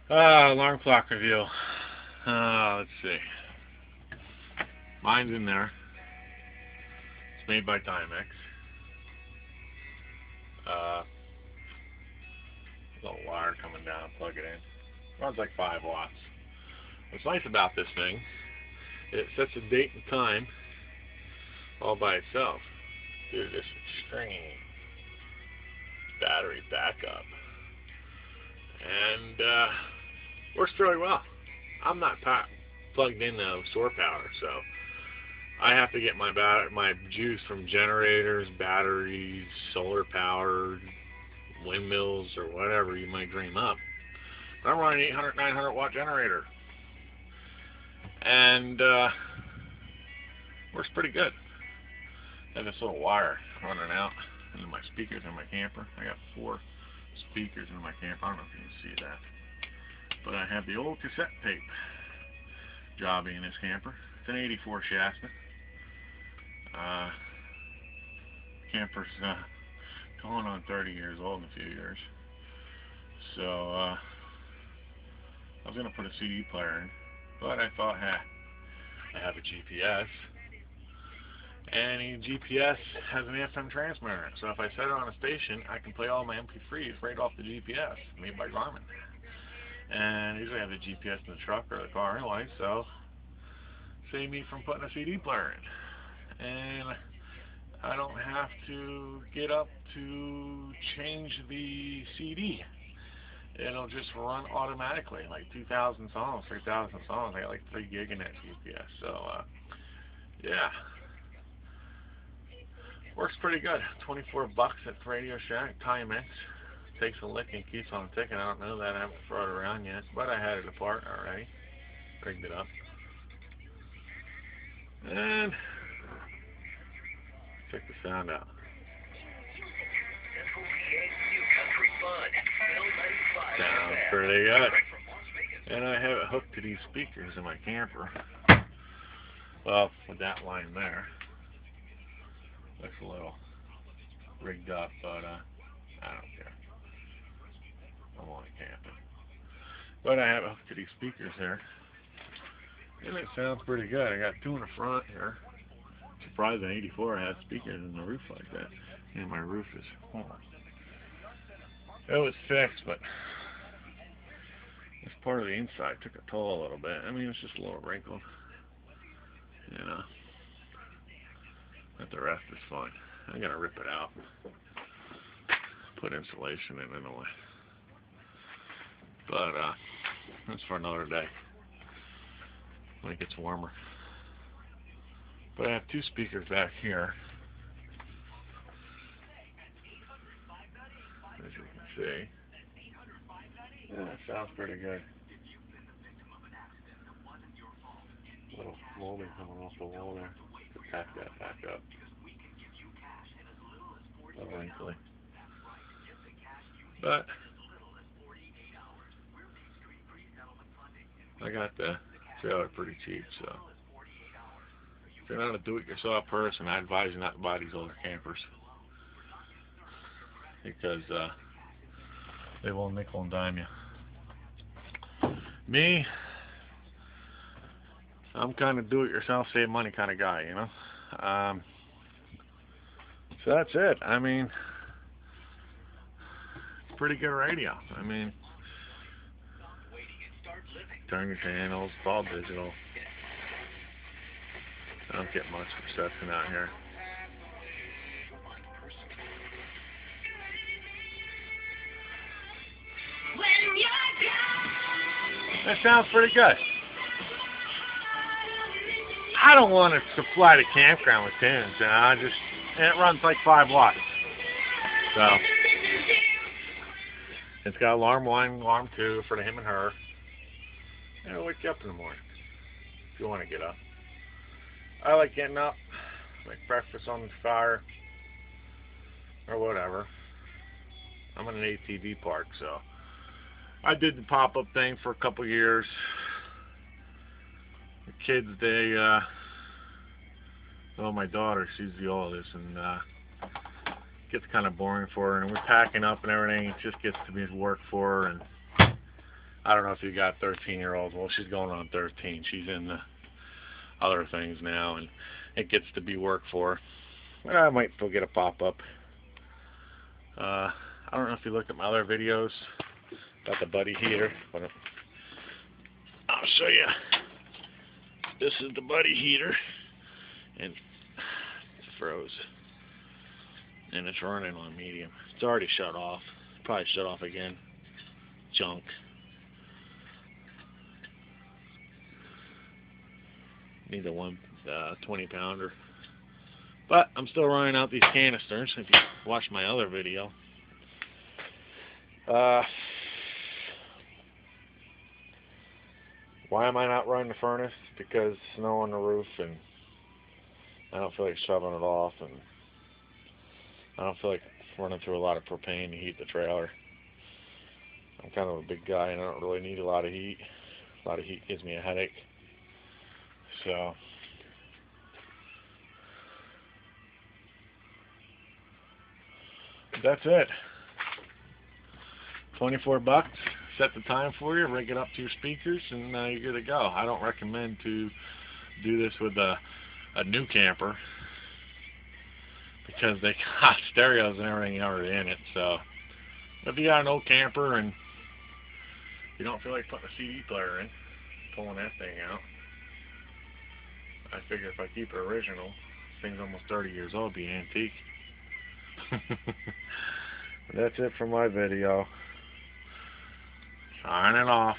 Alarm clock review. Let's see. Mine's in there. It's made by Timex. Uh, there's a little wire coming down. Plug it in. Runs like 5 watts. What's nice about this thing, it sets a date and time all by itself through this extreme battery backup. And works really well. I'm not plugged into shore power, so I have to get my juice from generators, batteries, solar powered, windmills, or whatever you might dream up. But I'm running an 800, 900 watt generator, and works pretty good. I have this little wire running out into my speakers in my camper. I got 4 speakers in my camper. I don't know if you can see that, but I have the old cassette tape jobby in this camper. It's an 84 Shasta. Camper's going on 30 years old in a few years, so I was going to put a CD player in, but I thought, I have a GPS, and a GPS has an FM transmitter, so if I set it on a station, I can play all my MP3s right off the GPS, made by Garmin. And usually I have the GPS in the truck or the car anyway, so save me from putting a CD player in. And I don't have to get up to change the CD. It'll just run automatically, like 2,000 songs, 3,000 songs. I got like 3 gig in that GPS, so yeah, works pretty good. 24 bucks at Radio Shack. Timex takes a lick and keeps on ticking. I don't know that, I haven't thrown it around yet, but I had it apart already, rigged it up, and check the sound out. Sounds pretty good. And I have it hooked to these speakers in my camper. Well, with that line there, looks a little rigged up, but I don't care. I'm only camping. But I have it hooked to these speakers there, and it sounds pretty good. I got 2 in the front here. Surprised an 84 has speakers in the roof like that. And my roof is it was fixed, but this part of the inside took a toll a little bit. I mean, it's just a little wrinkled, you know. But the rest is fine. I'm gonna rip it out, put insulation in anyway. But that's for another day when it gets warmer. But I have 2 speakers back here, as you can see. Yeah, it sounds pretty good. Little molding coming off the wall there to pack that back up. A little wrinkly. But I got the trailer pretty cheap, so if you're not a do-it-yourself person, I advise you not to buy these older campers, because they will nickel and dime you. Me, I'm kind of do-it-yourself, save money kind of guy, you know. So that's it. I mean, pretty good radio. I mean, turn your channels, it's all digital. I don't get much reception out here. That sounds pretty good. I don't want to supply the campground with tunes, you know. And it runs like 5 watts. So it's got alarm 1, alarm 2 for the him and her. And it'll wake you up in the morning if you want to get up. I like getting up, make breakfast on the fire, or whatever. I'm in an ATV park, so I did the pop-up thing for a couple years. The kids, well, my daughter, she's the oldest, and gets kind of boring for her, and we're packing up and everything. It just gets to be work for her, and I don't know if you got 13-year-olds. Well, she's going on 13. She's in the other things now, and it gets to be work for her. I might still get a pop-up. I don't know if you looked at my other videos about the buddy heater, but I'll show you. This is the buddy heater, and it's froze, and it's running on medium. It's already shut off. Probably shut off again. Junk. Need the 20-pounder. But I'm still running out these canisters. If you watch my other video. Why am I not running the furnace? Because snow on the roof, and I don't feel like shoving it off, and I don't feel like running through a lot of propane to heat the trailer. I'm kind of a big guy, and I don't really need a lot of heat. A lot of heat gives me a headache. So that's it. 24 bucks. Set the time for you, rig it up to your speakers, and you're good to go. I don't recommend to do this with a new camper because they got stereos and everything already in it. So if you got an old camper and you don't feel like putting a CD player in, pulling that thing out, I figure if I keep it original, this thing's almost 30 years old, be antique. That's it for my video. Signing off.